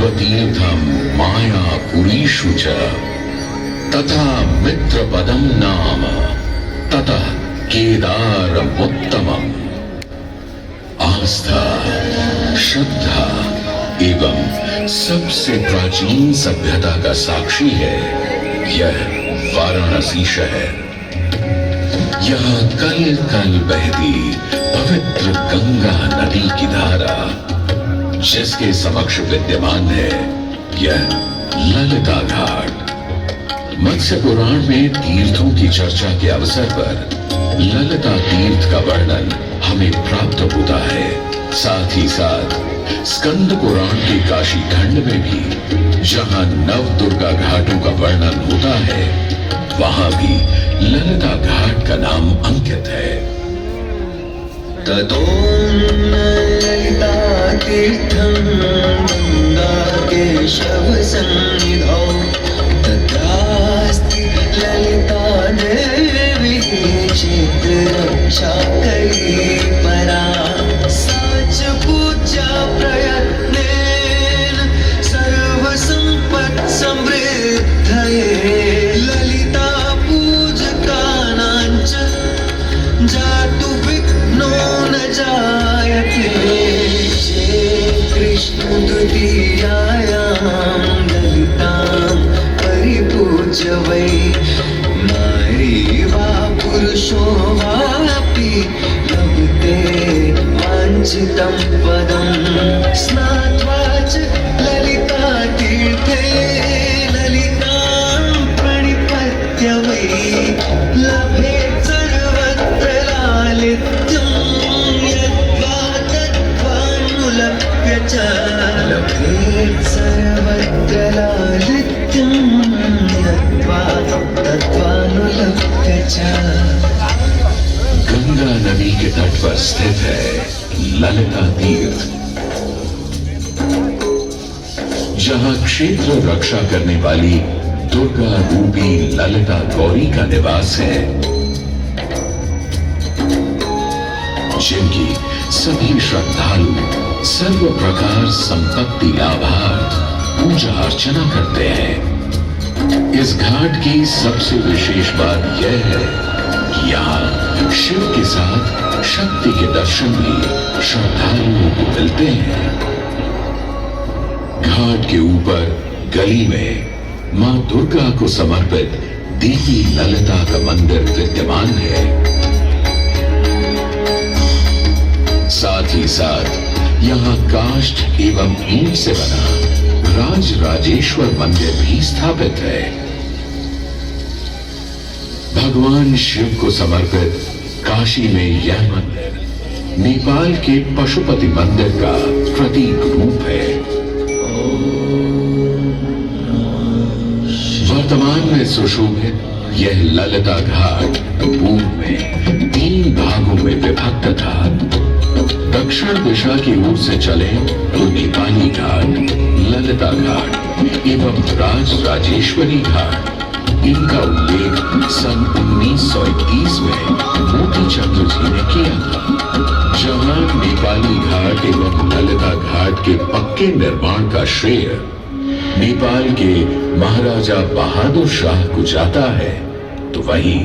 स्वतीर्थम मायापुरीषु च तथा मित्रपदम नाम ततः केदारमुत्तमम्। आस्था, श्रद्धा एवं सबसे प्राचीन सभ्यता का साक्षी है यह वाराणसी शहर। यहाँ कल कल बहती पवित्र गंगा नदी की धारा, जिसके समक्ष विद्यमान है यह ललिता घाट। मत्स्य पुराण में तीर्थों की चर्चा के अवसर पर ललिता तीर्थ का वर्णन हमें प्राप्त होता है। साथ ही साथ स्कंद पुराण के काशी खंड में भी जहां नव दुर्गा घाटों का वर्णन होता है, वहां भी ललिता घाट का नाम अंकित है। ततो ललिता तीर्थं गंगा केशव सन्निधौ तत्रास्ति ललिता देवी क्षेत्ररक्षाकरी परा। साच पूजा प्रयत्नेन सर्वसम्पत् समृद्धये ललिता पूजकानां च जातु विघ्नो न जायते। कृष्ण द्वितीयायां ललितां परिपूज्य वै नारी वा पुरुषो वापि लभते वाञ्छितं पदं। स्नात्वा च ललिता तीर्थे ललितां प्रणिपत्य वै लभेत् सर्वत्र लालित्यं। यद्वा तद्वानुलभ्य च लभेत् सर्वत्र लालित्यं। यद्वा तद्वानुलभ्य च। गंगा नदी के तट पर स्थित है ललिता तीर्थ, जहां क्षेत्र रक्षा करने वाली दुर्गा रूपी ललिता गौरी का निवास है, जिनकी सभी श्रद्धालु सर्व प्रकार संपत्ति लाभार्थ पूजा अर्चना करते हैं। इस घाट की सबसे विशेष बात यह है कि यहाँ शिव के साथ शक्ति के दर्शन भी श्रद्धालुओं को मिलते हैं। घाट के ऊपर गली में मां दुर्गा को समर्पित देवी ललिता का मंदिर विद्यमान है। साथ ही साथ यहाँ काष्ठ एवं ईंट से बना राजराजेश्वर मंदिर भी स्थापित है। भगवान शिव को समर्पित काशी में यह मंदिर नेपाल के पशुपति मंदिर का प्रतीक रूप है। वर्तमान में सुशोभित यह ललिता घाट पूर्व में 3 भागों में विभक्त था। दक्षिण दिशा की ओर से चले तो नेपाली घाट, ललिता घाट एवं राजराजेश्वरी घाट। इनका उल्लेख सन 1921 में मोती चंद्र जी ने किया था, जहां नेपाली घाट एवं ललिता घाट के पक्के निर्माण का श्रेय नेपाल के महाराजा बहादुर शाह को जाता है, तो वहीं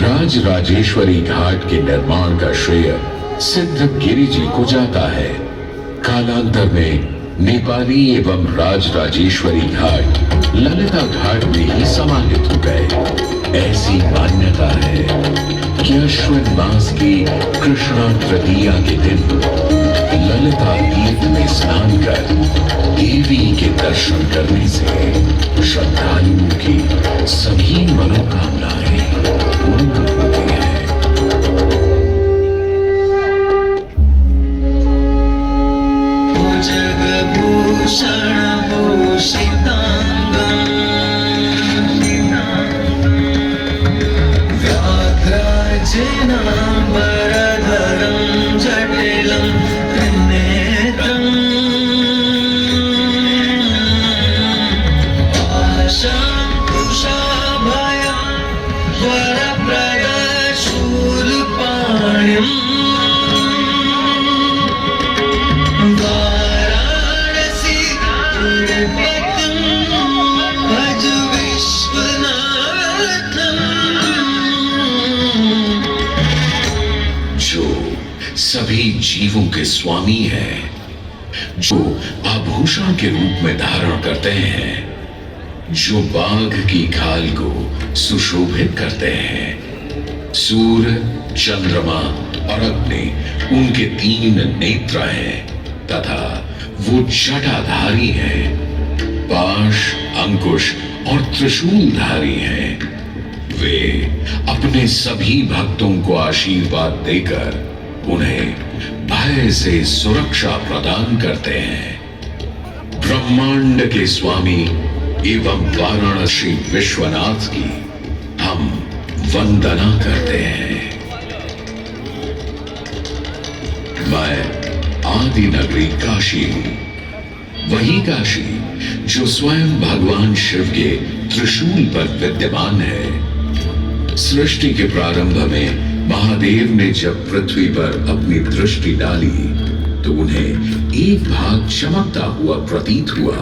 राजराजेश्वरी घाट के निर्माण का श्रेय सिद्धगिरी जी को जाता है। कालांतर में नेपाली एवं राजराजेश्वरी घाट ललिता घाट में ही समाहित हो गए। ऐसी मान्यता है कि अश्विन मास की कृष्णा तृतीया के दिन ललिता तीर्थ में स्नान कर देवी के दर्शन करने से श्रद्धालुओं की सभी मनोकामनाएं पूर्ण होती हैं। जगभूषण भूषितांगं व्याघ्राजनांबरधरं जटिलं त्रिनेत्रं जीवों के स्वामी हैं, जो आभूषण के रूप में धारण करते हैं, जो बाघ की खाल को सुशोभित करते हैं। सूर्य, चंद्रमा और अग्नि उनके 3 नेत्र हैं तथा वो जटाधारी हैं, पाश, अंकुश और त्रिशूलधारी हैं। वे अपने सभी भक्तों को आशीर्वाद देकर उन्हें भय से सुरक्षा प्रदान करते हैं। ब्रह्मांड के स्वामी एवं वाराणसी विश्वनाथ की हम वंदना करते हैं। मैं आदि नगरी काशी हूं, वही काशी जो स्वयं भगवान शिव के त्रिशूल पर विद्यमान है। सृष्टि के प्रारंभ में महादेव ने जब पृथ्वी पर अपनी दृष्टि डाली तो उन्हें एक भाग चमकता हुआ प्रतीत हुआ।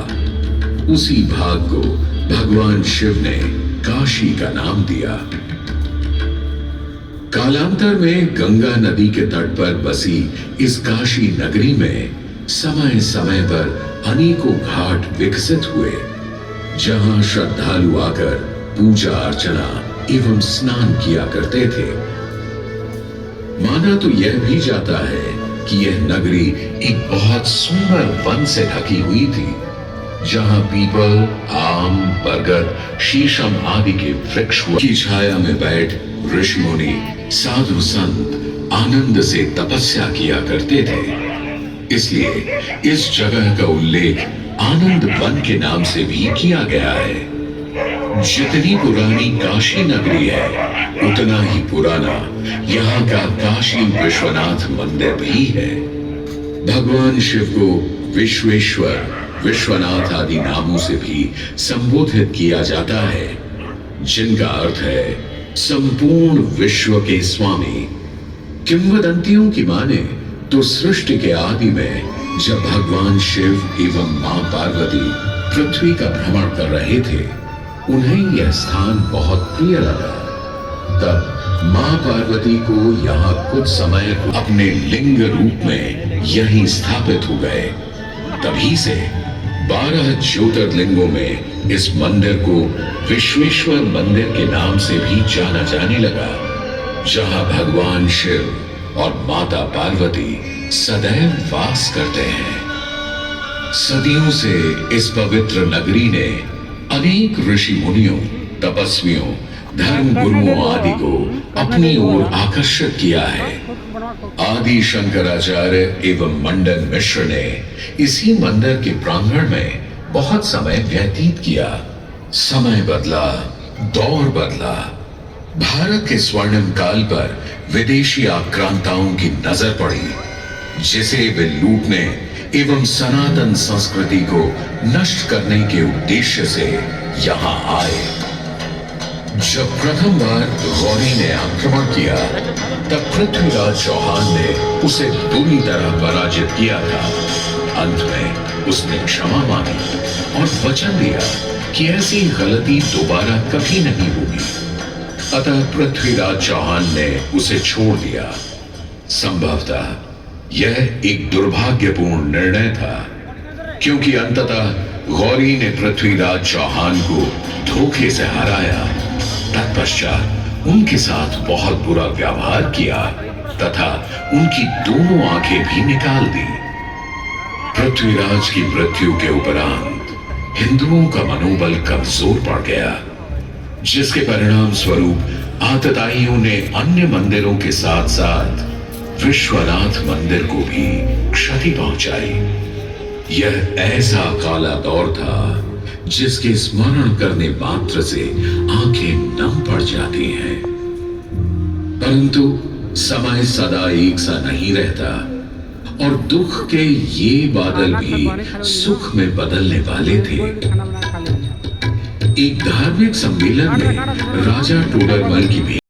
उसी भाग को भगवान शिव ने काशी का नाम दिया। कालांतर में गंगा नदी के तट पर बसी इस काशी नगरी में समय समय पर अनेकों घाट विकसित हुए, जहां श्रद्धालु आकर पूजा अर्चना एवं स्नान किया करते थे। माना तो यह भी जाता है कि यह नगरी एक बहुत सुंदर वन से ढकी हुई थी, जहां पीपल, आम, बरगद, शीशम आदि के वृक्ष की छाया में बैठ ऋषि मुनि, साधु संत आनंद से तपस्या किया करते थे। इसलिए इस जगह का उल्लेख आनंद वन के नाम से भी किया गया है। जितनी पुरानी काशी नगरी है, उतना ही पुराना यहाँ का काशी विश्वनाथ मंदिर भी है। भगवान शिव को विश्वेश्वर, विश्वनाथ आदि नामों से भी संबोधित किया जाता है, जिनका अर्थ है संपूर्ण विश्व के स्वामी। किंवदंतियों की माने तो सृष्टि के आदि में जब भगवान शिव एवं मां पार्वती पृथ्वी का भ्रमण कर रहे थे, उन्हें यह स्थान बहुत प्रिय लगा। तब मां पार्वती को यहाँ कुछ समय अपने लिंग रूप में यहीं स्थापित हो गए। तभी से 12 ज्योतिर्लिंगों में इस मंदिर को विश्वेश्वर मंदिर के नाम से भी जाना जाने लगा, जहां भगवान शिव और माता पार्वती सदैव वास करते हैं। सदियों से इस पवित्र नगरी ने अनेक ऋषि मुनियों, तपस्वियों, धर्म गुरुओं आदि को अपनी ओर आकर्षित किया है। आदि शंकराचार्य एवं मंडन मिश्र ने इसी मंदिर के प्रांगण में बहुत समय व्यतीत किया। समय बदला, दौर बदला। भारत के स्वर्णिम काल पर विदेशी आक्रांताओं की नजर पड़ी, जिसे वे लूटने एवं सनातन संस्कृति को नष्ट करने के उद्देश्य से यहाँ आए। जब प्रथम बार गौरी ने आक्रमण किया, तब पृथ्वीराज चौहान ने उसे बुरी तरह पराजित किया था। अंत में उसने क्षमा मांगी और वचन दिया कि ऐसी गलती दोबारा कभी नहीं होगी। अतः पृथ्वीराज चौहान ने उसे छोड़ दिया। संभवतः यह एक दुर्भाग्यपूर्ण निर्णय था, क्योंकि अंततः गौरी ने पृथ्वीराज चौहान को धोखे से हराया। तत्पश्चात उनके साथ बहुत बुरा व्यवहार किया तथा उनकी दोनों आंखें भी निकाल दी। पृथ्वीराज की मृत्यु के उपरांत हिंदुओं का मनोबल कमजोर पड़ गया, जिसके परिणाम स्वरूप आतताइयों ने अन्य मंदिरों के साथ साथ विश्वनाथ मंदिर को भी क्षति पहुंचाई। यह ऐसा काला दौर था जिसके स्मरण करने मात्र से आंखें नम पड़ जाती हैं। परंतु समय सदा एक सा नहीं रहता और दुख के ये बादल भी सुख में बदलने वाले थे। एक धार्मिक सम्मेलन में राजा टोडरमल की